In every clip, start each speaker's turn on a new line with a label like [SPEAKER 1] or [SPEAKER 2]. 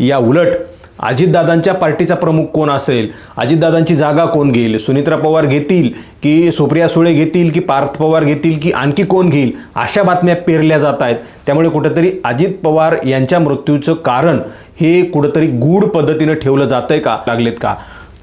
[SPEAKER 1] या उलट अजितदादांच्या पार्टीचा प्रमुख कोण असेल, अजितदादांची जागा कोण घेईल, सुनित्रा पवार घेतील की सुप्रिया सुळे घेतील की पार्थ पवार घेतील की आणखी कोण घेईल, अशा बातम्या पेरल्या जात आहेत. त्यामुळे कुठेतरी अजित पवार यांच्या मृत्यूचं कारण हे कुठेतरी गूढ पद्धतीनं ठेवलं जातंय का, लागलेत का,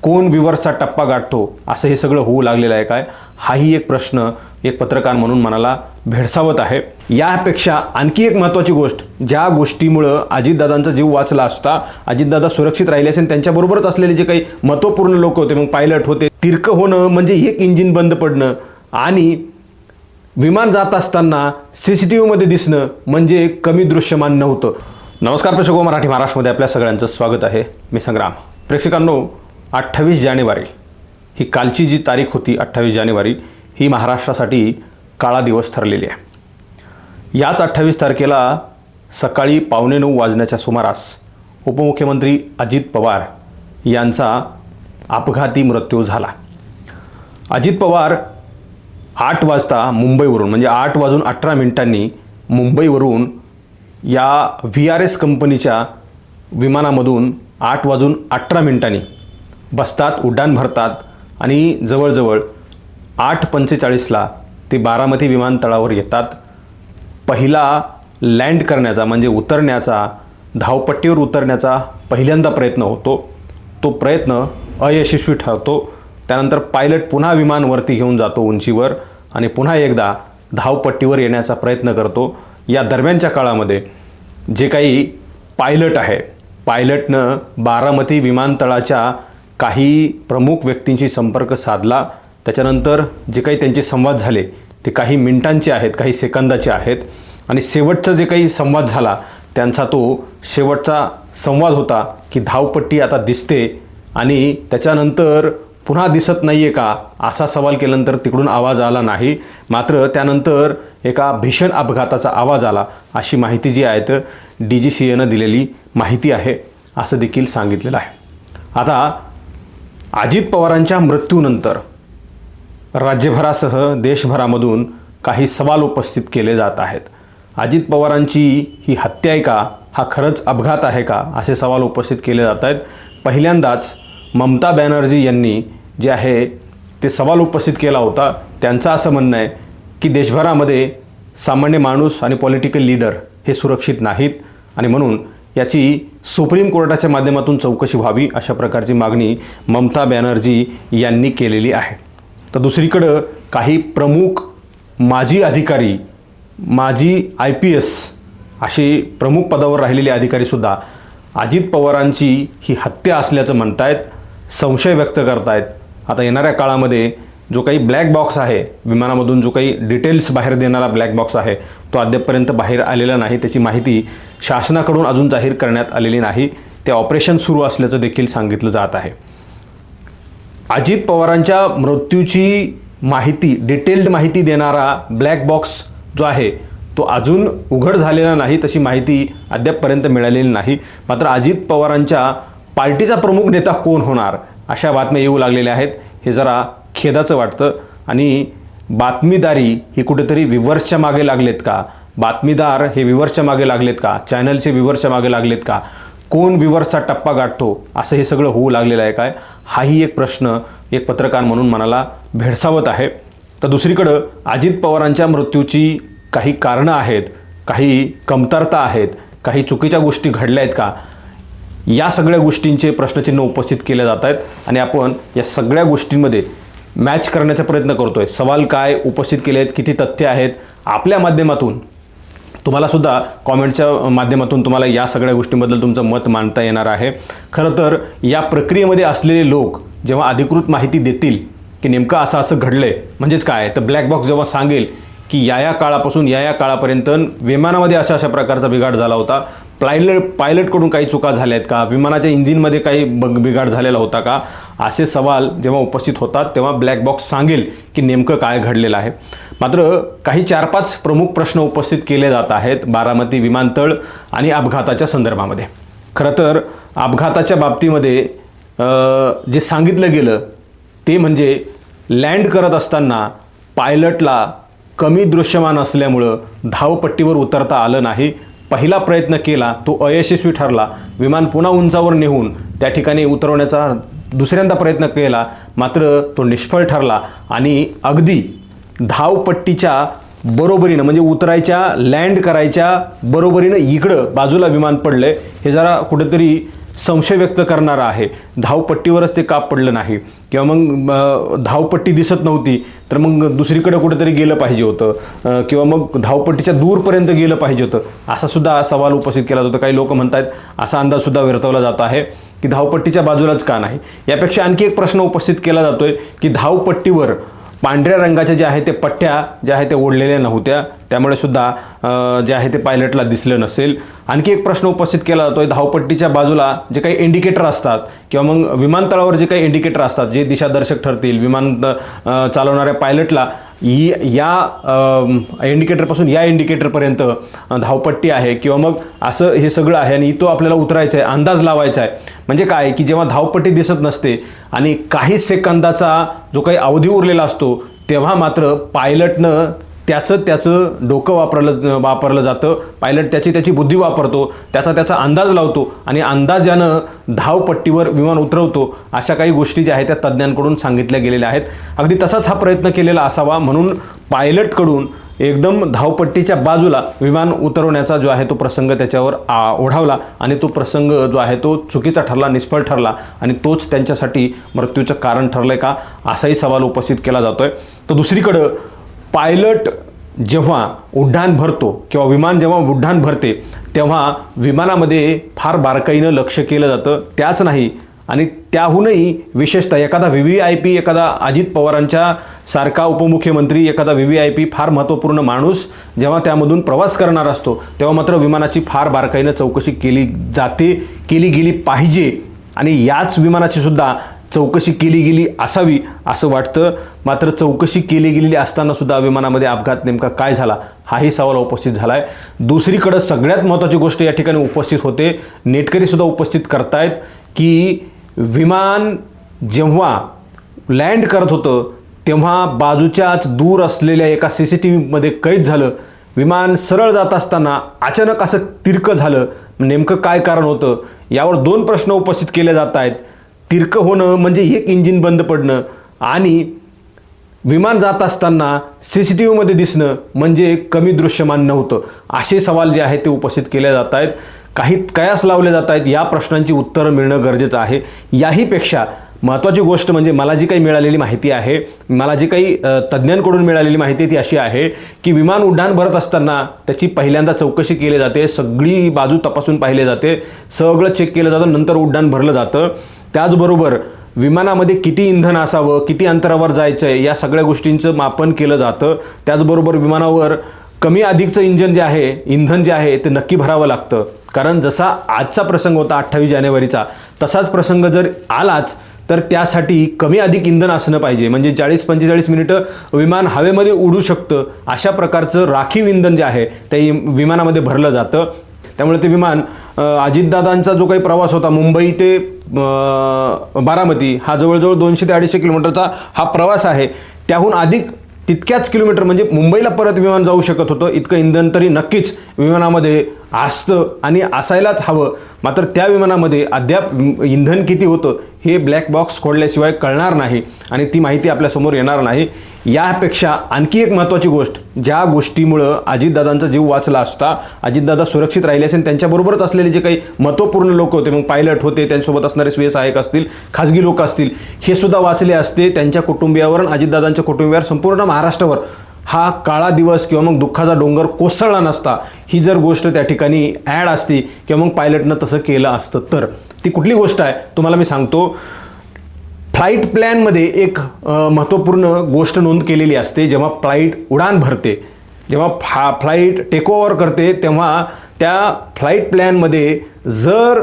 [SPEAKER 1] कोण विवर्सचा टप्पा गाठतो असं हे सगळं होऊ लागलेलं आहे काय, हाही एक प्रश्न एक पत्रकार म्हणून मनाला भेडसावत आहे. यापेक्षा आणखी एक महत्त्वाची गोष्ट, ज्या गोष्टीमुळं अजितदादांचा जीव वाचला असता, अजितदादा सुरक्षित राहिले असेल, त्यांच्याबरोबरच असलेले जे काही महत्त्वपूर्ण लोक होते, मग पायलट होते, तिरकं होणं म्हणजे एक इंजिन बंद पडणं आणि विमान जात असताना CCTVमध्ये दिसणं म्हणजे कमी दृश्यमान नव्हतं. नमस्कार प्रेक्षको, मराठी महाराष्ट्रामध्ये आपल्या सगळ्यांचं स्वागत आहे. मी संग्राम. प्रेक्षकांनो, 28 जानेवारी ही कालची जी तारीख होती, 28 जानेवारी ही महाराष्ट्रासाठी काळा दिवस ठरलेली आहे. याच 28 तारखेला सकाळी 8:45 वाजण्याच्या सुमारास उपमुख्यमंत्री अजित पवार यांचा अपघाती मृत्यू झाला. अजित पवार 8 वाजता मुंबईवरून, म्हणजे 8:18 मुंबईवरून या VRS कंपनीच्या विमानामधून 8:18 बसतात, उड्डाण भरतात आणि जवळजवळ 8:45 ते बारामती विमानतळावर येतात. पहिला लँड करण्याचा म्हणजे उतरण्याचा, धावपट्टीवर उतरण्याचा पहिल्यांदा प्रयत्न होतो. तो प्रयत्न अयशस्वी ठरतो. त्यानंतर पायलट पुन्हा विमानवरती घेऊन जातो उंचीवर आणि पुन्हा एकदा धावपट्टीवर येण्याचा प्रयत्न करतो. या दरम्यानच्या काळामध्ये जे काही पायलट आहे, पायलटनं बारामती विमानतळाच्या काही प्रमुख व्यक्तींशी संपर्क साधला. त्याच्यानंतर जे काही त्यांचे संवाद झाले ते काही मिनिटांचे आहेत, काही सेकंदाचे आहेत आणि शेवटचा जे काही संवाद झाला त्यांचा तो शेवटचा संवाद होता की धावपट्टी आता दिसते आणि त्याच्यानंतर पुन्हा दिसत नाही आहे का, असा सवाल केल्यानंतर तिकडून आवाज आला नाही. मात्र त्यानंतर एका भीषण अपघाताचा आवाज आला, अशी माहिती जी आहे तर DGCAनं दिलेली माहिती आहे असं देखील सांगितलेलं आहे. आता अजित पवारांच्या मृत्यूनंतर राज्यभरासह देशभरामधून काही सवाल उपस्थित केले जात आहेत. अजित पवारांची ही हत्या आहे का, हा खरंच अपघात आहे का, असे सवाल उपस्थित केले जात आहेत. पहिल्यांदाच ममता बॅनर्जी यांनी जे आहे ते सवाल उपस्थित केला होता. त्यांचं असं म्हणणं आहे की देशभरामध्ये सामान्य माणूस आणि पॉलिटिकल लीडर हे सुरक्षित नाहीत आणि म्हणून याची सुप्रीम कोर्टाच्या माध्यमातून चौकशी व्हावी, अशा प्रकारची मागणी ममता बॅनर्जी यांनी केलेली आहे. तर दुसरीकडं काही प्रमुख माजी अधिकारी, माजी IPS अशी प्रमुख पदावर राहिलेले अधिकारीसुद्धा अजित पवारांची ही हत्या असल्याचं म्हणतायत, संशय व्यक्त करतायत. आता येणाऱ्या काळामध्ये जो काही ब्लॅक बॉक्स आहे, विमानामधून जो काही डिटेल्स बाहेर देणारा ब्लॅक बॉक्स आहे, तो अद्यापपर्यंत बाहेर आलेला नाही. त्याची माहिती शासनाकडून अजून जाहीर करण्यात आलेली नाही. ते ऑपरेशन सुरू असल्याचं देखील सांगितलं जात आहे. अजित पवारांच्या मृत्यूची माहिती, डिटेल्ड माहिती देणारा ब्लॅक बॉक्स जो आहे तो अजून उघड झालेला नाही, तशी माहिती अद्यापपर्यंत मिळालेली नाही. मात्र अजित पवारांच्या पार्टीचा प्रमुख नेता कोण होणार, अशा बातम्या येऊ लागलेल्या आहेत. हे जरा खेदाचं वाटतं आणि बातमीदारी ही कुठेतरी व्ह्यूअर्सच्या मागे लागलेत का, बातमीदार हे व्ह्यूअर्सच्या मागे लागलेत का, चॅनलचे व्ह्यूअर्सच्या मागे लागलेत का, कोण व्ह्यूअर्सचा टप्पा गाठतो असं हे सगळं होऊ लागलेलं आहे काय, हाही एक प्रश्न एक पत्रकार म्हणून मनाला भेडसावत आहे. तर दुसरीकडं अजित पवारांच्या मृत्यूची काही कारणं आहेत, काही कमतरता आहेत, काही चुकीच्या गोष्टी घडल्या आहेत का, या सगळ्या गोष्टींचे प्रश्नचिन्ह उपस्थित केले जात आहेत आणि आपण या सगळ्या गोष्टींमध्ये मॅच करण्याचा प्रयत्न करतोय. सवाल काय उपस्थित केले आहेत, किती तथ्य आहेत, आपल्या माध्यमातून तुम्हालासुद्धा कॉमेंटच्या माध्यमातून तुम्हाला या सगळ्या गोष्टींबद्दल तुमचं मत मांडता येणार आहे. खरं तर या प्रक्रियेमध्ये असलेले लोक जेव्हा अधिकृत माहिती देतील की नेमकं असं असं घडलं आहे, म्हणजेच काय तर ब्लॅक बॉक्स जेव्हा सांगेल की या काळापासून या काळापर्यंत विमानामध्ये अशा प्रकारचा बिघाड झाला होता, पायलटकडून काही चुका झाल्या आहेत का, विमानाच्या इंजिनमध्ये काही बिघाड झालेला होता का, असे सवाल जेव्हा उपस्थित होतात तेव्हा ब्लॅक बॉक्स सांगेल की नेमकं काय घडलेलं आहे. मात्र काही 4-5 प्रमुख प्रश्न उपस्थित केले जात आहेत बारामती विमानतळ आणि अपघाताच्या संदर्भामध्ये. खरं तर अपघाताच्या बाबतीमध्ये जे सांगितलं गेलं ते म्हणजे लँड करत असताना पायलटला कमी दृश्यमान असल्यामुळं धावपट्टीवर उतरता आलं नाही. पहिला प्रयत्न केला तो अयशस्वी ठरला. विमान पुन्हा उंचावर नेऊन त्या ठिकाणी उतरवण्याचा दुसऱ्यांदा प्रयत्न केला, मात्र तो निष्फळ ठरला आणि अगदी धावपट्टीच्या बरोबरीनं म्हणजे उतरायच्या लँड करायच्या बरोबरीनं इकडं बाजूला विमान पडलं. हे जरा कुठेतरी संशय व्यक्त करणारा आहे. धावपट्टीवरच ते का पडलं नाही, किंवा मग धावपट्टी दिसत नव्हती तर मग दुसरीकडे कुठेतरी गेलं पाहिजे होतं, किंवा मग धावपट्टीच्या दूरपर्यंत गेलं पाहिजे होतं, असा सुद्धा सवाल उपस्थित केला जातो. काही लोक म्हणतात, असा अंदाजसुद्धा वर्तवला जात आहे की धावपट्टीच्या बाजूलाच का नाही. यापेक्षा आणखी एक प्रश्न उपस्थित केला जातोय की धावपट्टीवर पांढऱ्या रंगाच्या ज्या आहे ते पट्ट्या ज्या आहे ते ओढलेल्या नव्हत्या, त्यामुळे सुद्धा जे आहे ते पायलटला दिसलं नसेल. आणखी एक प्रश्न उपस्थित केला जातोय, धावपट्टीच्या बाजूला जे काही इंडिकेटर असतात किंवा मग विमानतळावर जे काही इंडिकेटर असतात जे दिशादर्शक ठरतील विमान चालवणाऱ्या पायलटला, या इंडिकेटरपासून या इंडिकेटरपर्यंत धावपट्टी आहे किंवा मग असं हे सगळं आहे आणि इथं आपल्याला उतरायचं आहे, अंदाज लावायचा आहे. म्हणजे काय की जेव्हा धावपट्टी दिसत नसते आणि काही सेकंदाचा जो काही अवधी उरलेला असतो तेव्हा मात्र पायलटनं त्याचं डोकं वापरलं जातं. पायलट त्याची बुद्धी वापरतो, त्याचा अंदाज लावतो आणि अंदाजानं धावपट्टीवर विमान उतरवतो. अशा काही गोष्टी ज्या आहेत त्या तज्ज्ञांकडून सांगितल्या गेलेल्या आहेत. अगदी तसाच हा प्रयत्न केलेला असावा म्हणून पायलटकडून एकदम धावपट्टीच्या बाजूला विमान उतरवण्याचा जो आहे तो प्रसंग त्याच्यावर ओढावला आणि तो प्रसंग जो आहे तो चुकीचा ठरला, निष्फळ ठरला आणि तोच त्यांच्यासाठी मृत्यूचं कारण ठरलंय का, असाही सवाल उपस्थित केला जातोय. तर दुसरीकडं पायलट जेव्हा उड्डाण भरतो किंवा विमान जेव्हा उड्डाण भरते तेव्हा विमानामध्ये फार बारकाईनं लक्ष केलं जातं. त्याच नाही आणि त्याहूनही विशेषतः एखादा VVIP, एखादा अजित पवारांच्या सारखा उपमुख्यमंत्री, एखादा VVIP फार महत्त्वपूर्ण माणूस जेव्हा त्यामधून प्रवास करणार असतो तेव्हा मात्र विमानाची फार बारकाईनं चौकशी केली जाते, केली गेली पाहिजे आणि याच विमानाची सुद्धा चौकशी केली गेली असावी असं वाटतं. मात्र चौकशी केली गेलेली असताना सुद्धा विमानामध्ये अपघात नेमका काय झाला हाही सवाल उपस्थित झाला आहे. दुसरीकडं सगळ्यात महत्त्वाची गोष्ट या ठिकाणी उपस्थित होते, नेटकरी सुद्धा उपस्थित करतायत की विमान जेव्हा लँड करत होतं तेव्हा बाजूच्याच दूर असलेल्या एका CCTVमध्ये कैद झालं. विमान सरळ जात असताना अचानक असं तिरकं झालं. नेमकं काय कारण होतं यावर दोन प्रश्न उपस्थित केले जात आहेत. तिरकं होणं म्हणजे एक इंजिन बंद पडणं आणि विमान जात असताना CCTVमध्ये दिसणं म्हणजे कमी दृश्यमान नव्हतं. असे सवाल जे आहेत ते उपस्थित केले जात आहेत. काही कयास लावले जात आहेत. या प्रश्नांची उत्तरं मिळणं गरजेचं आहे. याहीपेक्षा महत्त्वाची गोष्ट म्हणजे मला जी काही मिळालेली माहिती आहे, मला जी काही तज्ज्ञांकडून मिळालेली माहिती ती अशी आहे की विमान उड्डाण भरत असताना त्याची पहिल्यांदा चौकशी केली जाते, सगळी बाजू तपासून पाहिले जाते, सगळं चेक केलं जातं, नंतर उड्डाण भरलं जातं. त्याचबरोबर विमानामध्ये किती इंधन असावं, किती अंतरावर जायचं आहे या सगळ्या गोष्टींचं मापन केलं जातं. त्याचबरोबर विमानावर कमी अधिकचं इंधन जे आहे ते नक्की भरावं लागतं. कारण जसा आजचा प्रसंग होता 28 जानेवारीचा तसाच प्रसंग जर आलाच तर त्यासाठी कमी अधिक इंधन असणं पाहिजे. म्हणजे 40-45 मिनिटं विमान हवेमध्ये उडू शकतं अशा प्रकारचं राखीव इंधन जे आहे ते विमानामध्ये भरलं जातं. त्यामुळे ते विमान अजितदादांचा जो काही प्रवास होता मुंबई ते बारामती हा जवळजवळ 200 ते 250 किलोमीटरचा हा प्रवास आहे. त्याहून अधिक तितक्याच किलोमीटर म्हणजे मुंबईला परत विमान जाऊ शकत होतं. इतकं इंधन तरी नक्कीच विमानामध्ये असतं आणि असायलाच हवं. मात्र त्या विमानामध्ये अद्याप इंधन किती होतं हे ब्लॅक बॉक्स खोडल्याशिवाय कळणार नाही आणि ती माहिती आपल्यासमोर येणार नाही. यापेक्षा आणखी एक महत्त्वाची गोष्ट, ज्या गोष्टीमुळं अजितदादांचा जीव वाचला असता, अजितदादा सुरक्षित राहिले असेल, त्यांच्याबरोबरच असलेले जे काही महत्त्वपूर्ण लोक होते, मग पायलट होते, त्यांच्यासोबत असणारे स्वीय सहाय्यक असतील, खाजगी लोक असतील, हे सुद्धा वाचले असते. त्यांच्या कुटुंबियावर, अजितदादांच्या कुटुंबियावर, संपूर्ण महाराष्ट्रावर हा काळा दिवस किंवा मग दुःखाचा डोंगर कोसळला नसता. ही जर गोष्ट त्या ठिकाणी ॲड असती किंवा मग पायलटनं तसं केलं असतं तर ती कुठली गोष्ट आहे तुम्हाला मी सांगतो. फ्लाईट प्लॅनमध्ये एक महत्त्वपूर्ण गोष्ट नोंद केलेली असते. जेव्हा फ्लाईट उडान भरते, जेव्हा फ्लाईट टेकओव्हर करते तेव्हा त्या फ्लाईट प्लॅनमध्ये जर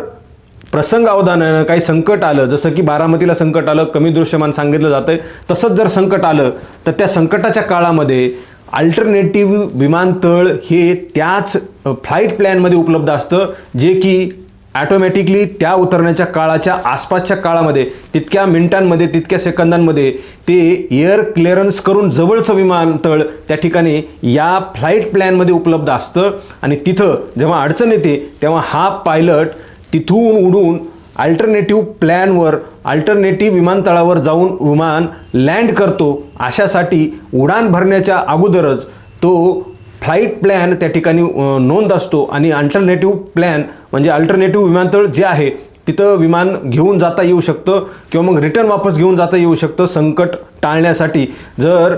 [SPEAKER 1] प्रसंगावधानानं काही संकट आलं, जसं की बारामतीला संकट आलं, कमी दृश्यमान सांगितलं जातं, तसंच जर संकट आलं तर त्या संकटाच्या काळामध्ये अल्टरनेटिव्ह विमानतळ हे त्याच फ्लाईट प्लॅनमध्ये उपलब्ध असतं जे की ॲटोमॅटिकली त्या उतरण्याच्या काळाच्या आसपासच्या काळामध्ये तितक्या मिनिटांमध्ये तितक्या सेकंदांमध्ये ते एअर क्लिअरन्स करून जवळचं विमानतळ त्या ठिकाणी या फ्लाईट प्लॅनमध्ये उपलब्ध असतं आणि तिथं जेव्हा अडचण येते तेव्हा हा पायलट तिथून उडून अल्टरनेटिव्ह प्लॅनवर अल्टरनेटिव्ह विमानतळावर जाऊन विमान लँड करतो. अशासाठी उडान भरण्याच्या अगोदरच तो फ्लाईट प्लॅन त्या ठिकाणी नोंद असतो आणि अल्टरनेटिव्ह प्लॅन म्हणजे अल्टरनेटिव्ह विमानतळ जे आहे तिथं विमान घेऊन जाता येऊ शकतं किंवा मग रिटर्न वापस घेऊन जाता येऊ शकतं संकट टाळण्यासाठी. जर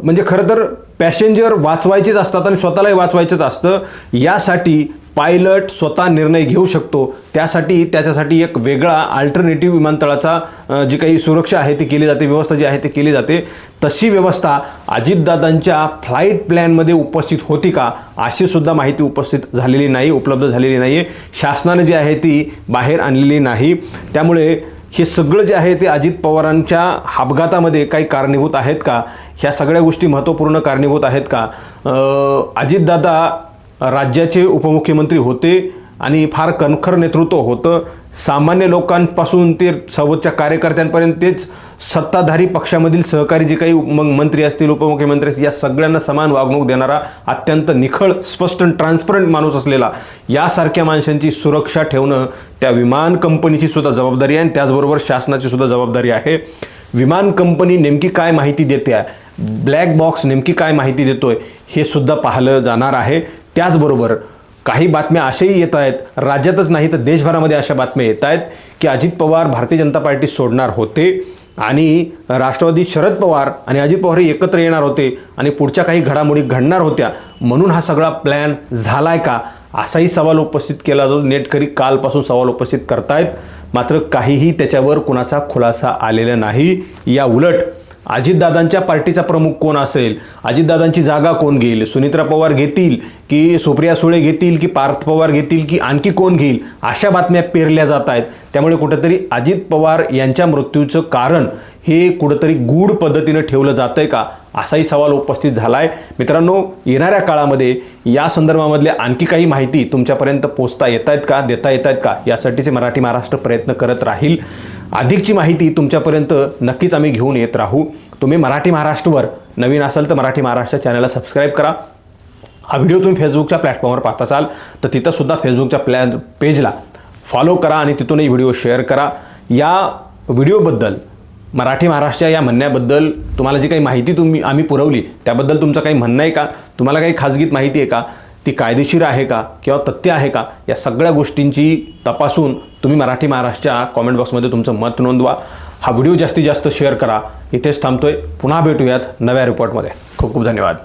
[SPEAKER 1] म्हणजे खरं तर पॅसेंजर वाचवायचेच असतात आणि स्वतःलाही वाचवायचंच असतं. यासाठी पायलट स्वतः निर्णय घेऊ शकतो. त्याच्यासाठी एक वेगळा अल्टरनेटिव्ह विमानतळाचा जी काही सुरक्षा आहे ती केली जाते, व्यवस्था जी आहे ती केली जाते. तशी व्यवस्था अजितदादांच्या फ्लाईट प्लॅनमध्ये उपस्थित होती का अशी सुद्धा माहिती उपलब्ध झालेली नाही आहे. शासनाने जी आहे ती बाहेर आणलेली नाही. त्यामुळे हे सगळं जे आहे ते अजित पवारांच्या अपघातामध्ये काही कारणीभूत आहेत का, ह्या सगळ्या गोष्टी महत्त्वपूर्ण कारणीभूत आहेत का. अजितदादा राज्याचे उपमुख्यमंत्री होते आणि फार कणखर नेतृत्व होतं. सामान्य लोकांपासून ते सर्वोच्च कार्यकर्त्यांपर्यंत तेच सत्ताधारी पक्षामधील सहकारी जे काही मंत्री असतील उपमुख्यमंत्री असतील या सगळ्यांना समान वागणूक देणारा अत्यंत निखळ स्पष्ट ट्रान्सपरंट माणूस असलेला यासारख्या माणसांची सुरक्षा ठेवणं त्या विमान कंपनीची सुद्धा जबाबदारी आहे आणि त्याचबरोबर शासनाची सुद्धा जबाबदारी आहे. विमान कंपनी नेमकी काय माहिती देते आहे, ब्लॅक बॉक्स नेमकी काय माहिती देतोय हे सुद्धा पाहिलं जाणार आहे. त्याचबरोबर काही बातम्या अशाही येत आहेत, राज्यातच नाही तर देशभरामध्ये अशा बातम्या येत आहेत की अजित पवार भारतीय जनता पार्टी सोडणार होते आणि राष्ट्रवादी शरद पवार आणि अजित पवार हे एकत्र येणार होते आणि पुढच्या काही घडामोडी घडणार होत्या म्हणून हा सगळा प्लॅन झालाय का असाही सवाल उपस्थित केला जातो. नेटकरी कालपासून सवाल उपस्थित करतायत, मात्र काहीही त्याच्यावर कुणाचा खुलासा आलेला नाही. या उलट अजितदादांच्या पार्टीचा प्रमुख कोण असेल, अजितदादांची जागा कोण घेईल, सुनित्रा पवार घेतील की सुप्रिया सुळे घेतील की पार्थ पवार घेतील की आणखी कोण घेईल अशा बातम्या पेरल्या जात आहेत. त्यामुळे कुठेतरी अजित पवार यांच्या मृत्यूचं कारण हे कुठेतरी गूढ पद्धतीनं ठेवलं जातंय का असाही सवाल उपस्थित झाला आहे. मित्रांनो, येणाऱ्या काळामध्ये या संदर्भामधल्या आणखी काही माहिती तुमच्यापर्यंत पोचता येत आहेत का, देता येत आहेत का यासाठीचे मराठी महाराष्ट्र प्रयत्न करत राहील. अधिकची माहिती तुमच्यापर्यंत नक्कीच आम्ही घेऊन येत राहू. तुम्ही मराठी महाराष्ट्रवर नवीन असाल तर मराठी महाराष्ट्र चॅनलला सबस्क्राईब करा. हा व्हिडिओ तुम्ही फेसबुकच्या प्लॅटफॉर्मवर पाहत असाल तर तिथंसुद्धा फेसबुकच्या पेजला फॉलो करा आणि तिथूनही व्हिडिओ शेअर करा. या व्हिडिओबद्दल मराठी महाराष्ट्र या म्हणण्याबद्दल तुम्हाला जी काही माहिती आम्ही पुरवली त्याबद्दल तुमचं काही म्हणणं आहे का, तुम्हाला काही खाजगीत माहिती आहे का, ती कायदेशीर आहे का किंवा तथ्य आहे का, या सगळ्या गोष्टींची तपासून तुम्ही मराठी महाराष्ट्राच्या कॉमेंट बॉक्समध्ये तुमचं मत नोंदवा. हा व्हिडिओ जास्तीत जास्त शेअर करा. इथेच थांबतोय. पुन्हा भेटूयात नव्या रिपोर्टमध्ये. खूप खूप धन्यवाद.